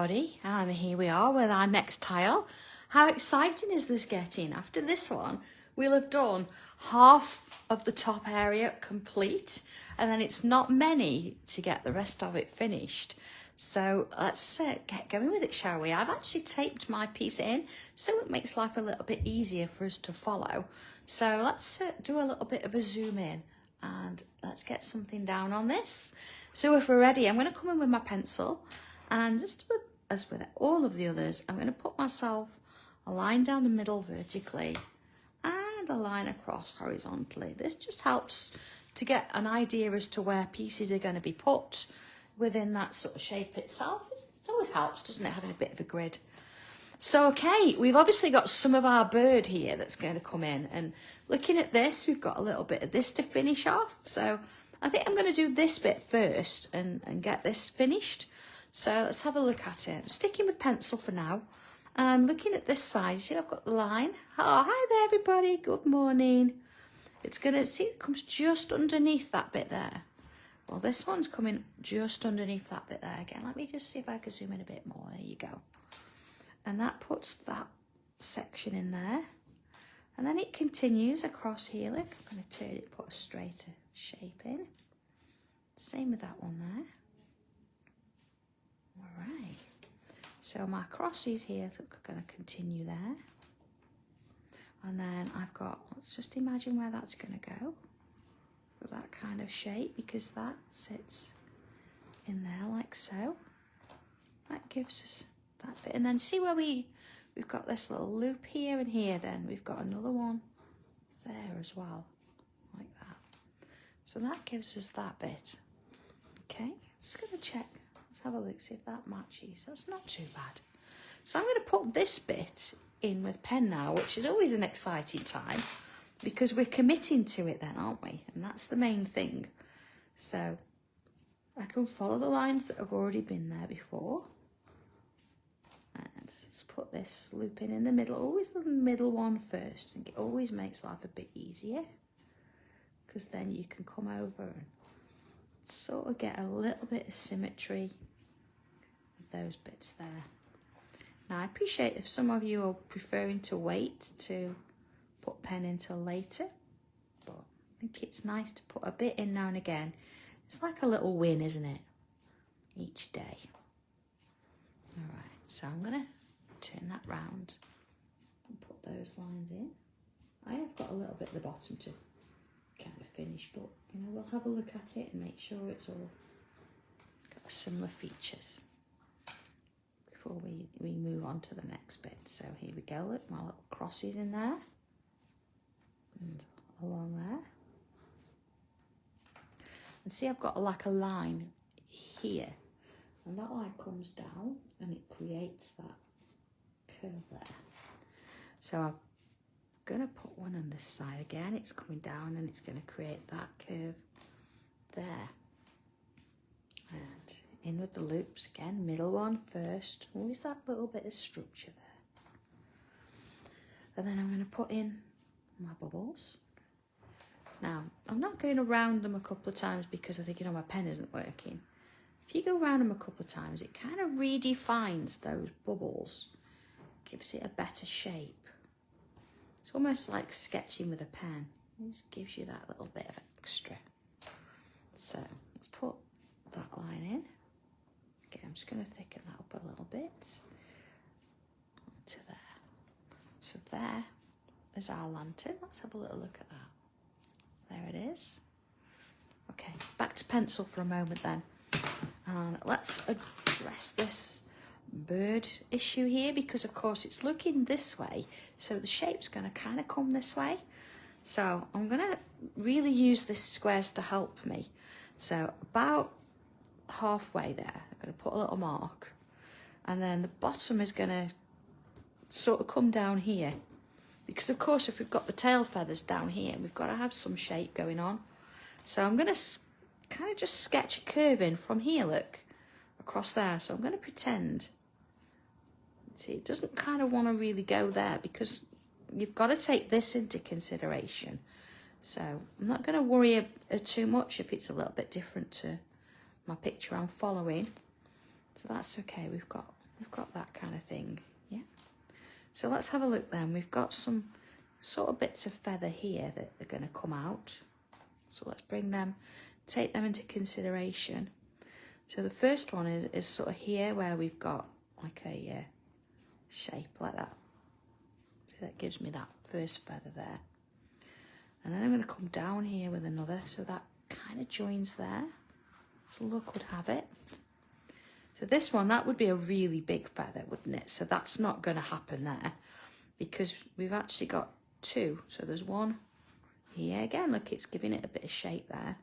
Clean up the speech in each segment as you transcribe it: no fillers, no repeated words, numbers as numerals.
everybody, and here we are with our next tile. How exciting is this getting? After this one, we'll have done half of the top area complete, and then it's not many to get the rest of it finished. So let's get going with it, shall we? I've actually taped my piece in so it makes life a little bit easier for us to follow. So let's do a little bit of a zoom in and let's get something down on this. So if we're ready, I'm going to come in with my pencil, and just as with all of the others, I'm going to put myself a line down the middle vertically and a line across horizontally. This just helps to get an idea as to where pieces are going to be put within that sort of shape itself. It always helps, doesn't it, having a bit of a grid. So, okay, we've obviously got some of our bird here that's going to come in, and looking at this, we've got a little bit of this to finish off. So I think I'm going to do this bit first and get this finished. So let's have a look at it. I'm sticking with pencil for now. And looking at this side, you see I've got the line. Oh, hi there everybody, good morning. It's going to, see, it comes just underneath that bit there. Well, this one's coming just underneath that bit there again. Let me just see if I can zoom in a bit more. There you go. And that puts that section in there. And then it continues across here. Look, I'm going to turn it, put a straighter shape in. Same with that one there. All right. So my crosses here are going to continue there. And then I've got, let's just imagine where that's going to go. For that kind of shape, because that sits in there like so. That gives us that bit. And then see where we've got this little loop here and here, then we've got another one there as well, like that. So that gives us that bit. Okay, just going to check. Let's have a look, see if that matches. That's not too bad. So I'm going to put this bit in with pen now, which is always an exciting time because we're committing to it then, aren't we? And that's the main thing. So I can follow the lines that have already been there before. And let's put this loop in the middle, always the middle one first. And it always makes life a bit easier because then you can come over and sort of get a little bit of symmetry with those bits there. Now I appreciate if some of you are preferring to wait to put pen in till later, but I think it's nice to put a bit in now and again. It's like a little win, isn't it? Each day. All right, so I'm gonna turn that round and put those lines in. I have got a little bit at the bottom to kind of finish, but you know, we'll have a look at it and make sure it's all got similar features before we move on to the next bit. So here we go, look, my little crosses in there and along there. And see, I've got like a line here, and that line comes down and it creates that curve there. So I'm going to put one on this side again. It's coming down and it's going to create that curve there. And in with the loops again, middle one first. Always that little bit of structure there. And then I'm going to put in my bubbles. Now, I'm not going around them a couple of times because I think, you know, my pen isn't working. If you go around them a couple of times, it kind of redefines those bubbles, gives it a better shape. It's almost like sketching with a pen. It just gives you that little bit of extra. So let's put that line in. Okay, I'm just going to thicken that up a little bit. To there. So there is our lantern. Let's have a little look at that. There it is. Okay, back to pencil for a moment then. And let's address this bird issue here, because of course it's looking this way, so the shape's going to kind of come this way. So I'm going to really use this squares to help me. So about halfway there, I'm going to put a little mark, and then the bottom is going to sort of come down here, because of course if we've got the tail feathers down here, we've got to have some shape going on. So I'm going to kind of just sketch a curve in from here, look, across there. So I'm going to pretend, see, it doesn't kind of want to really go there because you've got to take this into consideration. So I'm not going to worry too much if it's a little bit different to my picture I'm following. So that's okay. We've got we've got that kind of thing, yeah. So let's have a look then. We've got some sort of bits of feather here that are going to come out. So let's bring them, take them into consideration. So the first one is sort of here where we've got like a shape like that. So that gives me that first feather there. And then I'm going to come down here with another, so that kind of joins there. So luck would have it. So this one, that would be a really big feather, wouldn't it? So that's not going to happen there because we've actually got two. So there's one here. Again, look, it's giving it a bit of shape there.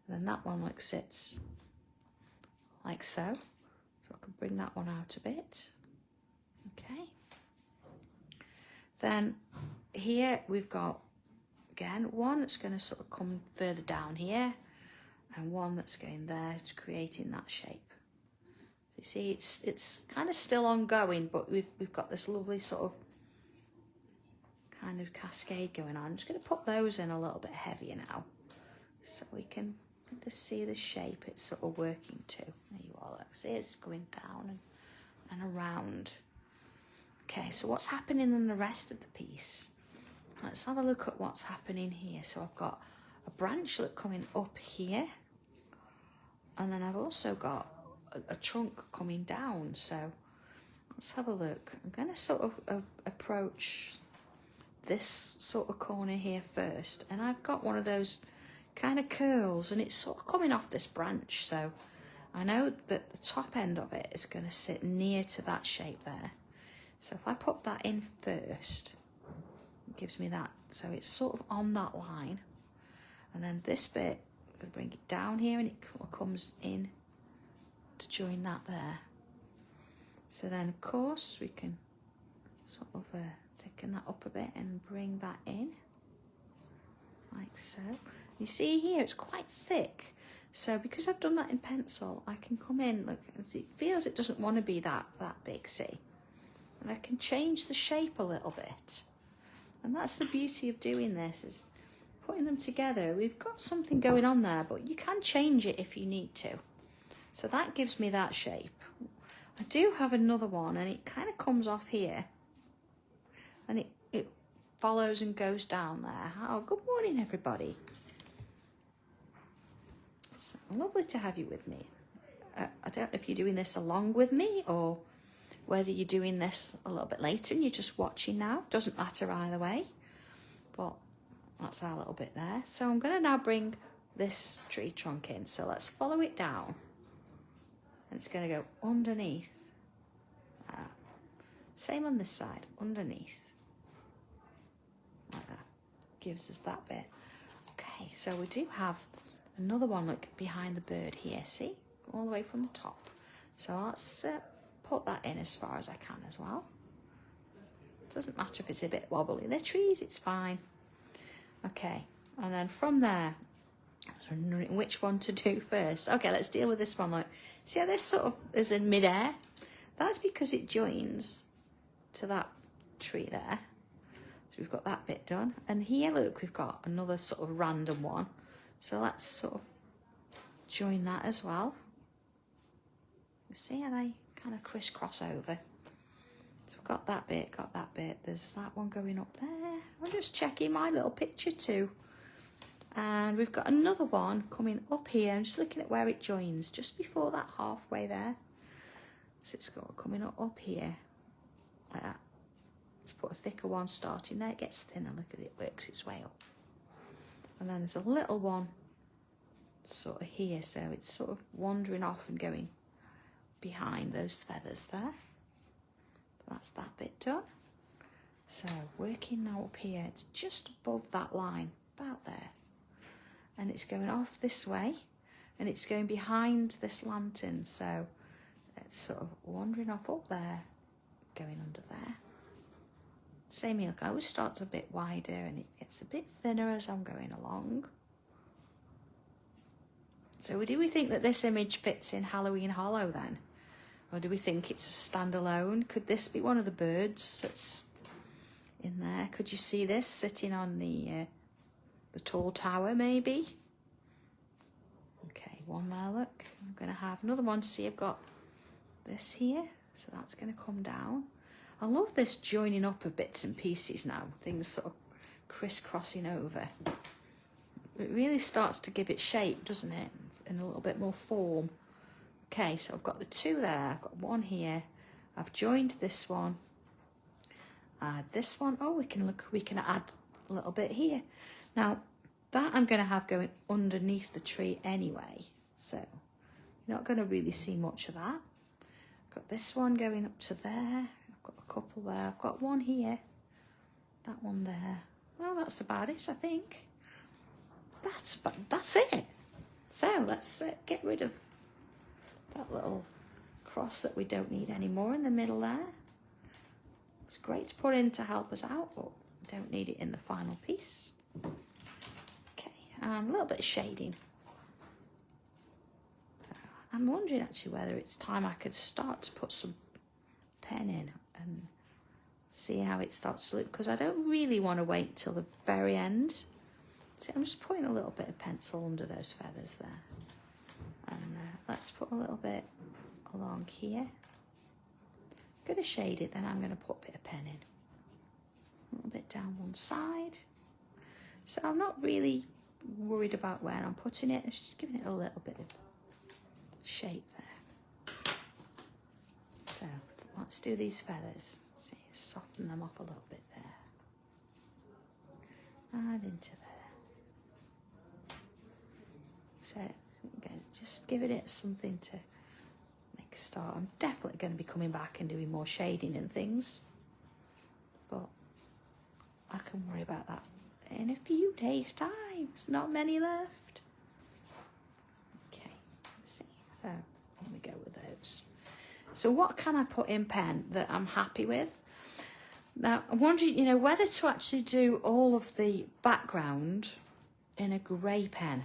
And then that one like sits like so. So I can bring that one out a bit. Okay. Then here we've got, again, one that's going to sort of come further down here and one that's going there, to creating that shape. You see, it's kind of still ongoing, but we've got this lovely sort of kind of cascade going on. I'm just going to put those in a little bit heavier now, so we can just see the shape it's sort of working to. There you are. Look, see, it's going down and around. Okay, so what's happening in the rest of the piece? Let's have a look at what's happening here. So I've got a branchlet coming up here, and then I've also got a trunk coming down. So let's have a look. I'm going to sort of approach this sort of corner here first, and I've got one of those kind of curls, and it's sort of coming off this branch. So I know that the top end of it is going to sit near to that shape there. So if I put that in first, it gives me that. So it's sort of on that line. And then this bit, I'm going to bring it down here, and it comes in to join that there. So then, of course, we can sort of thicken that up a bit and bring that in, like so. You see here, it's quite thick. So because I've done that in pencil, I can come in, look, it feels it doesn't want to be that big, see? And I can change the shape a little bit. And that's the beauty of doing this, is putting them together. We've got something going on there, but you can change it if you need to. So that gives me that shape. I do have another one, and it kind of comes off here. And it follows and goes down there. Oh, good morning, everybody. It's lovely to have you with me. I don't know if you're doing this along with me, or whether you're doing this a little bit later and you're just watching now. Doesn't matter either way. But that's our little bit there. So I'm going to now bring this tree trunk in. So let's follow it down. And it's going to go underneath. Same on this side, underneath. Like that. Gives us that bit. Okay, so we do have another one, look, behind the bird here, see? All the way from the top. So let's put that in as far as I can as well. It doesn't matter if it's a bit wobbly. They're trees, it's fine. Okay, and then from there, I was wondering which one to do first. Okay, let's deal with this one. Like, see how this sort of is in midair? That's because it joins to that tree there. So we've got that bit done. And here, look, we've got another sort of random one. So let's sort of join that as well. You see how they kind of crisscross over. So we've got that bit, got that bit. There's that one going up there. I'm just checking my little picture too. And we've got another one coming up here. I'm just looking at where it joins, just before that halfway there. So it's got coming up here, like that. Just put a thicker one starting there. It gets thinner, look at it, works its way up. And then there's a little one sort of here, so it's sort of wandering off and going behind those feathers there. That's that bit done. So working now up here, it's just above that line, about there. And it's going off this way, and it's going behind this lantern, so it's sort of wandering off up there, going under there. Same here, look, I always start a bit wider and it gets a bit thinner as I'm going along. So do we think that this image fits in Halloween Hollow then? Or do we think it's a standalone? Could this be one of the birds that's in there? Could you see this sitting on the tall tower maybe? Okay, one there, look. I'm going to have another one. See, I've got this here. So that's going to come down. I love this joining up of bits and pieces now, things sort of crisscrossing over. It really starts to give it shape, doesn't it? And a little bit more form. Okay, so I've got the two there, I've got one here. I've joined this one. This one, oh, we can add a little bit here. Now, that I'm going to have going underneath the tree anyway. So, you're not going to really see much of that. I've got this one going up to there. I've got a couple there. I've got one here. That one there. Well, that's about it, I think. That's it. So, let's get rid of that little cross that we don't need anymore in the middle there. It's great to put in to help us out, but we don't need it in the final piece. Okay, a little bit of shading. I'm wondering actually whether it's time I could start to put some pen in and see how it starts to look, because I don't really want to wait till the very end. See, I'm just putting a little bit of pencil under those feathers there. And let's put a little bit along here. I'm going to shade it, then I'm going to put a bit of pen in. A little bit down one side. So I'm not really worried about where I'm putting it. It's just giving it a little bit of shape there. So let's do these feathers. See, soften them off a little bit there. And into there. So again, just giving it something to make a start. I'm definitely going to be coming back and doing more shading and things, but I can worry about that in a few days' time. There's not many left. Okay, let's see. So here we go with those. So what can I put in pen that I'm happy with? Now I'm wondering, whether to actually do all of the background in a grey pen.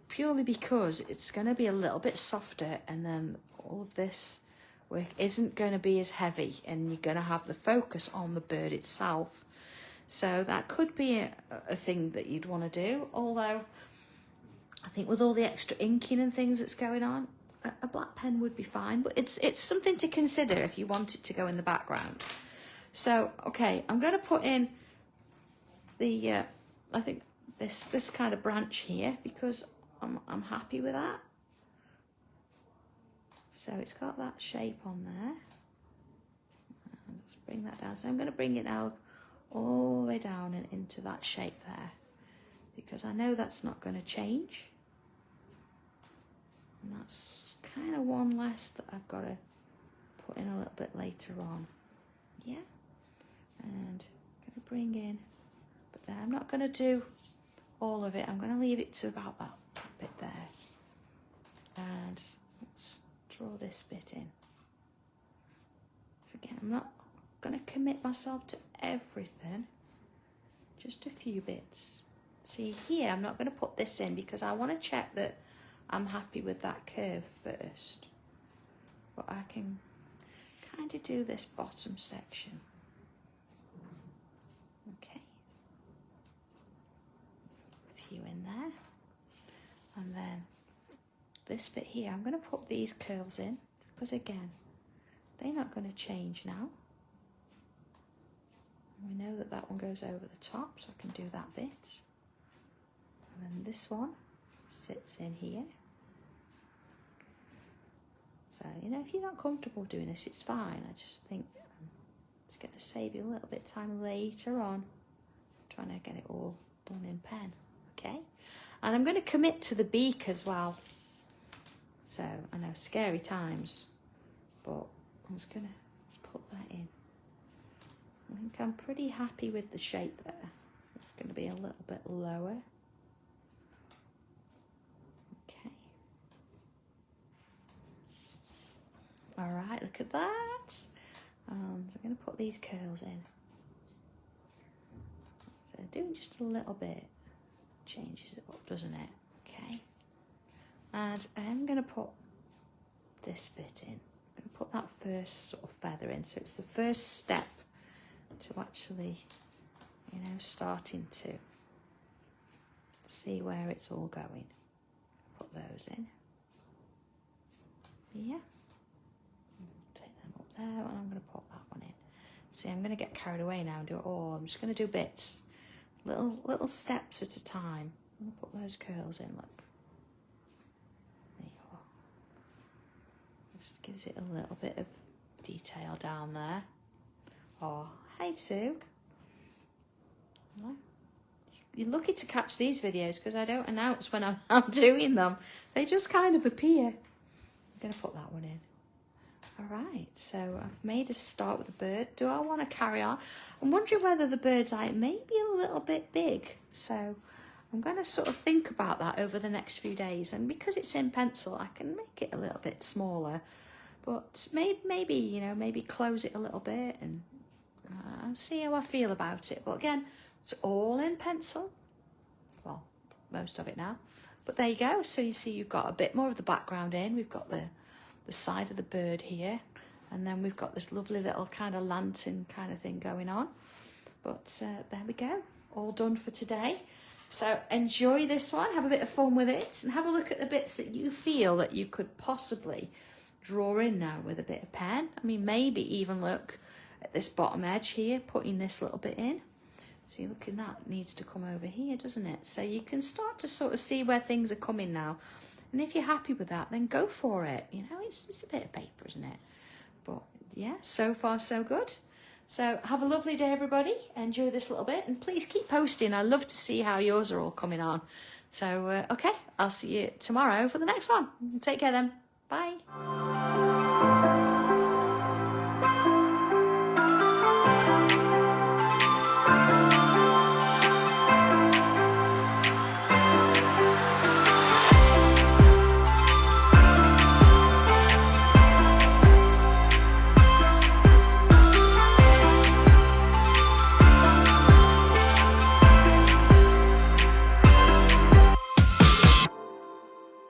Purely because it's going to be a little bit softer, and then all of this work isn't going to be as heavy, and you're going to have the focus on the bird itself. So that could be a thing that you'd want to do, although I think with all the extra inking and things that's going on, a black pen would be fine, but it's something to consider if you want it to go in the background. So, okay, I'm going to put in the, I think this kind of branch here, because I'm happy with that. So it's got that shape on there. And let's bring that down. So I'm going to bring it now all the way down and into that shape there, because I know that's not going to change. And that's kind of one less that I've got to put in a little bit later on. Yeah. And I'm going to bring in, but then I'm not going to do all of it. I'm going to leave it to about that bit there. And let's draw this bit in. So again, I'm not going to commit myself to everything, just a few bits. See here, I'm not going to put this in because I want to check that I'm happy with that curve first. But I can kind of do this bottom section. Okay. A few in there. And then this bit here, I'm going to put these curls in because again, they're not going to change now. We know that that one goes over the top, so I can do that bit. And then this one sits in here. So, if you're not comfortable doing this, it's fine. I just think it's going to save you a little bit of time later on trying to get it all done in pen, okay? And I'm going to commit to the beak as well. So, I know, scary times, but I'm just going to put that in. I think I'm pretty happy with the shape there. It's going to be a little bit lower. Okay. All right, look at that. So I'm going to put these curls in. So doing just a little bit changes it up, doesn't it? Okay. And I'm going to put this bit in. I'm going to put that first sort of feather in. So it's the first step to actually, starting to see where it's all going. Put those in. Yeah. there, and I'm going to put that one in. See, I'm going to get carried away now and do it all. I'm just going to do bits, little steps at a time. I'm going to put those curls in, look. There you are. Just gives it a little bit of detail down there. Oh, hey Sue. You're lucky to catch these videos because I don't announce when I'm doing them. They just kind of appear. I'm going to put that one in. All right, so I've made a start with a bird. Do I want to carry on? I'm wondering whether the bird's eye may be a little bit big. So I'm going to sort of think about that over the next few days. And because it's in pencil, I can make it a little bit smaller. But maybe you know, maybe close it a little bit and see how I feel about it. But again, it's all in pencil. Well, most of it now. But there you go. So you see you've got a bit more of the background in. We've got the side of the bird here. And then we've got this lovely little kind of lantern kind of thing going on. But there we go. All done for today. So enjoy this one. Have a bit of fun with it. And have a look at the bits that you feel that you could possibly draw in now with a bit of pen. I mean, maybe even look at this bottom edge here, putting this little bit in. See, look at that, it needs to come over here, doesn't it? So you can start to sort of see where things are coming now. And if you're happy with that, then go for it. You know, it's just a bit of paper, isn't it? But yeah, so far so good. So have a lovely day, everybody. Enjoy this little bit and please keep posting. I love to see how yours are all coming on. So, okay, I'll see you tomorrow for the next one. Take care then. Bye.